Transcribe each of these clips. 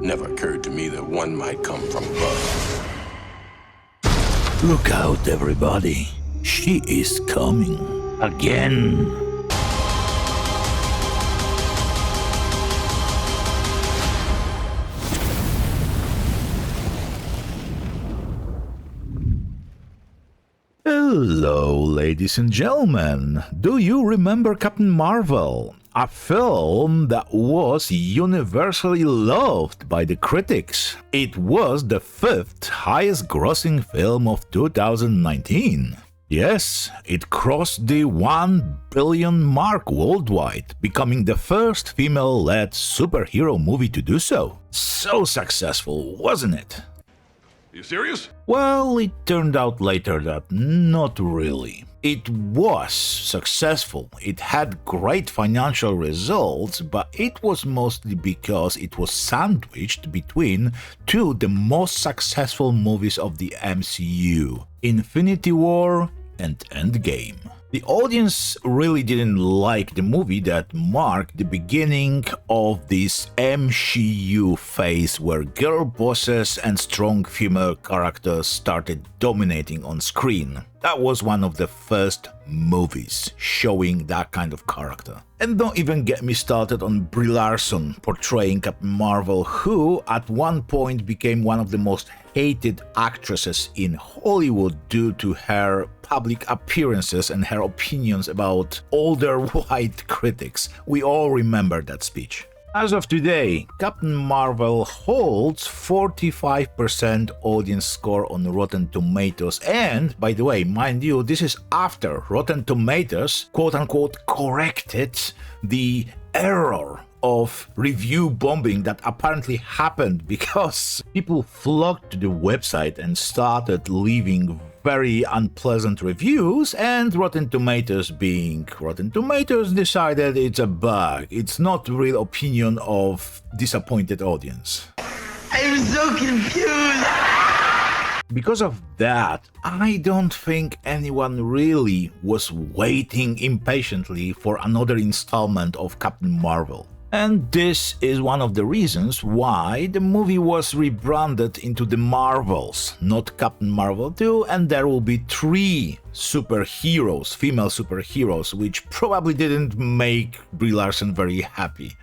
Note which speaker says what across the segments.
Speaker 1: Never occurred to me that one might come from above.
Speaker 2: Look out, everybody. She is coming. Again. Hello, ladies and gentlemen. Do you remember Captain Marvel? A film that was universally loved by the critics. It was the 5th highest grossing film of 2019. Yes, it crossed the 1 billion mark worldwide, becoming the first female-led superhero movie to do so. So successful, wasn't it?
Speaker 3: You serious?
Speaker 2: Well, it turned out later that not really. It was successful, it had great financial results, but it was mostly because it was sandwiched between two of the most successful movies of the MCU, Infinity War and Endgame. The audience really didn't like the movie that marked the beginning of this MCU phase where girl bosses and strong female characters started dominating on screen. That was one of the first movies showing that kind of character. And don't even get me started on Brie Larson portraying Captain Marvel, who at one point became one of the most hated actresses in Hollywood due to her public appearances and her opinions about older white critics. We all remember that speech. As of today, Captain Marvel holds 45% audience score on Rotten Tomatoes, and, by the way, mind you, this is after Rotten Tomatoes quote-unquote corrected the error of review bombing that apparently happened because people flocked to the website and started leaving very unpleasant reviews, and Rotten Tomatoes being Rotten Tomatoes decided it's a bug. It's not real opinion of disappointed audience.
Speaker 4: I'm so confused.
Speaker 2: Because of that, I don't think anyone really was waiting impatiently for another installment of Captain Marvel. And this is one of the reasons why the movie was rebranded into The Marvels, not Captain Marvel 2, and there will be 3 superheroes, female superheroes, which probably didn't make Brie Larson very happy,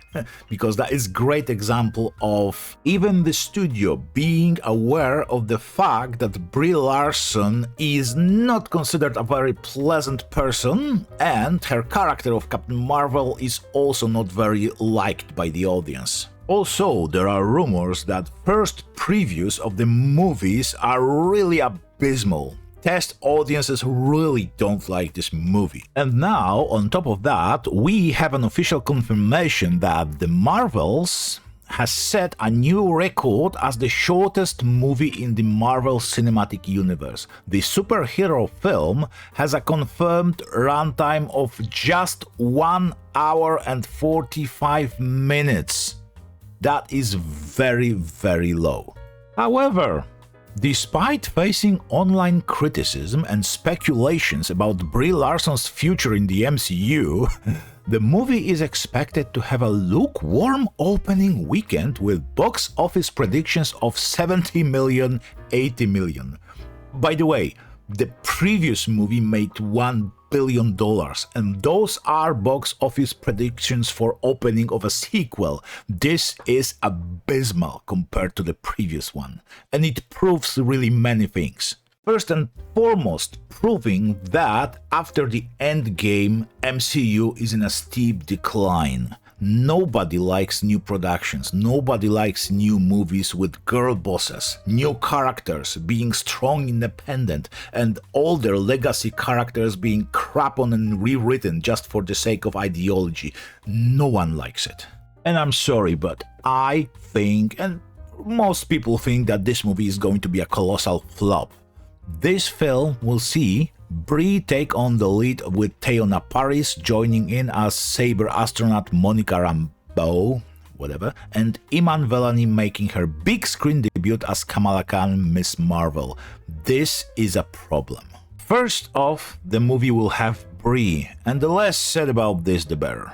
Speaker 2: because that is a great example of even the studio being aware of the fact that Brie Larson is not considered a very pleasant person, and her character of Captain Marvel is also not very liked by the audience. Also, there are rumors that first previews of the movies are really abysmal. Test audiences really don't like this movie. And now, on top of that, we have an official confirmation that The Marvels has set a new record as the shortest movie in the Marvel Cinematic Universe. The superhero film has a confirmed runtime of just 1 hour and 45 minutes. That is very, very low. However, despite facing online criticism and speculations about Brie Larson's future in the MCU, the movie is expected to have a lukewarm opening weekend with box office predictions of 70 million, 80 million. By the way, the previous movie made $1 billion, and those are box office predictions for opening of a sequel. This is abysmal compared to the previous one, and it proves really many things. First and foremost, proving that after the Endgame, MCU is in a steep decline. Nobody likes new productions, nobody likes new movies with girl bosses, new characters being strong, independent, and older legacy characters being crap on and rewritten just for the sake of ideology. No one likes it. And I'm sorry, but I think, and most people think, that this movie is going to be a colossal flop. This film will see Brie take on the lead with Teyonah Parris joining in as Saber astronaut Monica Rambeau, whatever, and Iman Vellani making her big screen debut as Kamala Khan, Miss Marvel. This is a problem. First off, the movie will have Brie, and the less said about this, the better.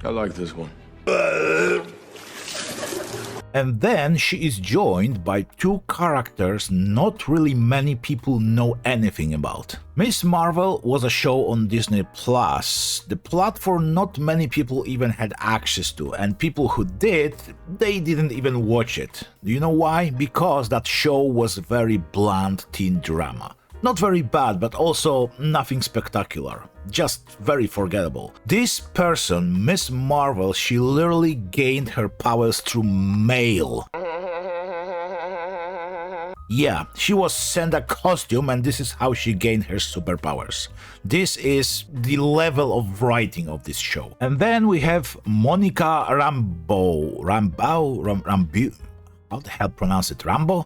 Speaker 3: I like this one.
Speaker 2: And then she is joined by two characters not really many people know anything about. Miss Marvel was a show on Disney Plus, the platform not many people even had access to, and people who did, they didn't even watch it. Do you know why? Because that show was very bland teen drama. Not very bad, but also nothing spectacular. Just very forgettable. This person, Miss Marvel, she literally gained her powers through mail. Yeah, she was sent a costume and this is how she gained her superpowers. This is the level of writing of this show. And then we have Monica Rambeau. How the hell pronounce it? Rambo?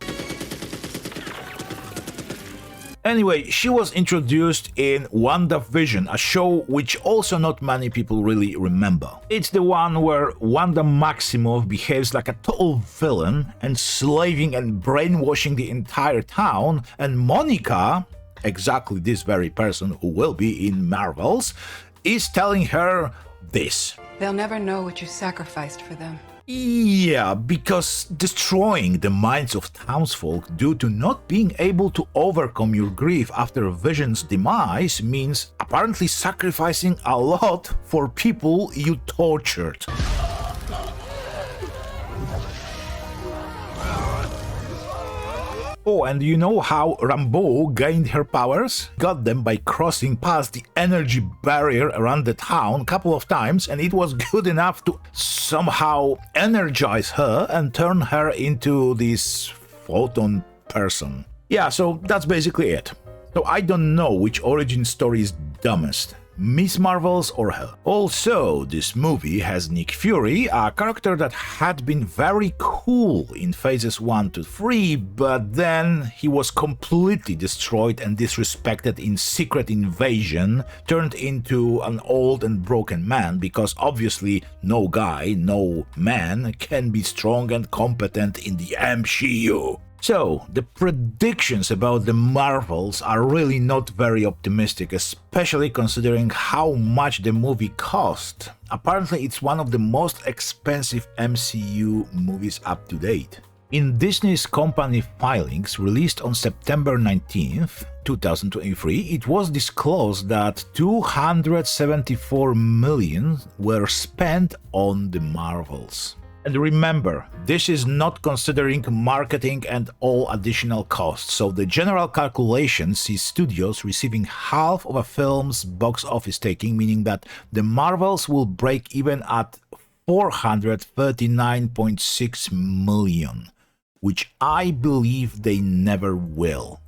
Speaker 2: Anyway, she was introduced in WandaVision, a show which also not many people really remember. It's the one where Wanda Maximoff behaves like a total villain, enslaving and brainwashing the entire town, and Monica, exactly this very person who will be in Marvels, is telling her this.
Speaker 5: They'll never know what you sacrificed for them.
Speaker 2: Yeah, because destroying the minds of townsfolk due to not being able to overcome your grief after Vision's demise means apparently sacrificing a lot for people you tortured. Oh, and you know how Rambeau gained her powers? Got them by crossing past the energy barrier around the town a couple of times, and it was good enough to somehow energize her and turn her into this photon person. Yeah, so that's basically it. So I don't know which origin story is dumbest. Miss Marvel's or her. Also, this movie has Nick Fury, a character that had been very cool in phases 1 to 3, but then he was completely destroyed and disrespected in Secret Invasion, turned into an old and broken man, because obviously no guy, no man can be strong and competent in the MCU. So, the predictions about the Marvels are really not very optimistic, especially considering how much the movie cost. Apparently, it's one of the most expensive MCU movies up to date. In Disney's company filings released on September 19th, 2023, it was disclosed that $274 million were spent on the Marvels. And remember, this is not considering marketing and all additional costs, so the general calculation sees studios receiving half of a film's box office taking, meaning that the Marvels will break even at $439.6 million, which I believe they never will.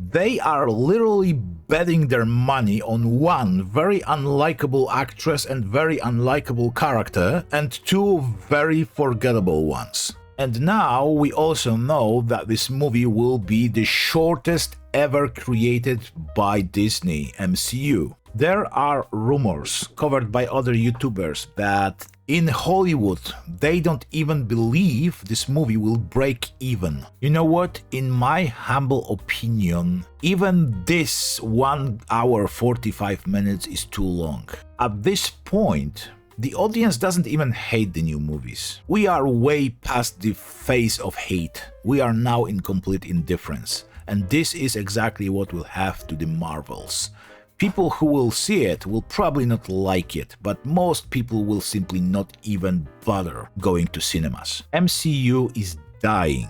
Speaker 2: They are literally betting their money on one very unlikable actress and very unlikable character, and two very forgettable ones. And now we also know that this movie will be the shortest ever created by Disney MCU. There are rumors covered by other YouTubers that in Hollywood they don't even believe this movie will break even. You know what? In my humble opinion, even this 1 hour 45 minutes is too long. At this point, the audience doesn't even hate the new movies. We are way past the phase of hate. We are now in complete indifference. And this is exactly what will happen to the Marvels. People who will see it will probably not like it, but most people will simply not even bother going to cinemas. MCU is dying.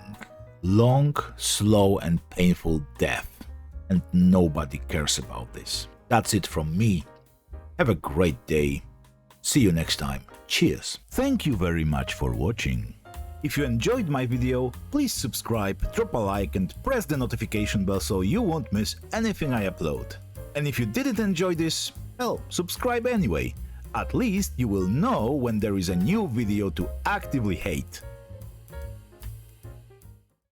Speaker 2: Long, slow and painful death. And nobody cares about this. That's it from me. Have a great day. See you next time. Cheers. Thank you very much for watching. If you enjoyed my video, please subscribe, drop a like and press the notification bell so you won't miss anything I upload. And if you didn't enjoy this, well, subscribe anyway. At least you will know when there is a new video to actively hate.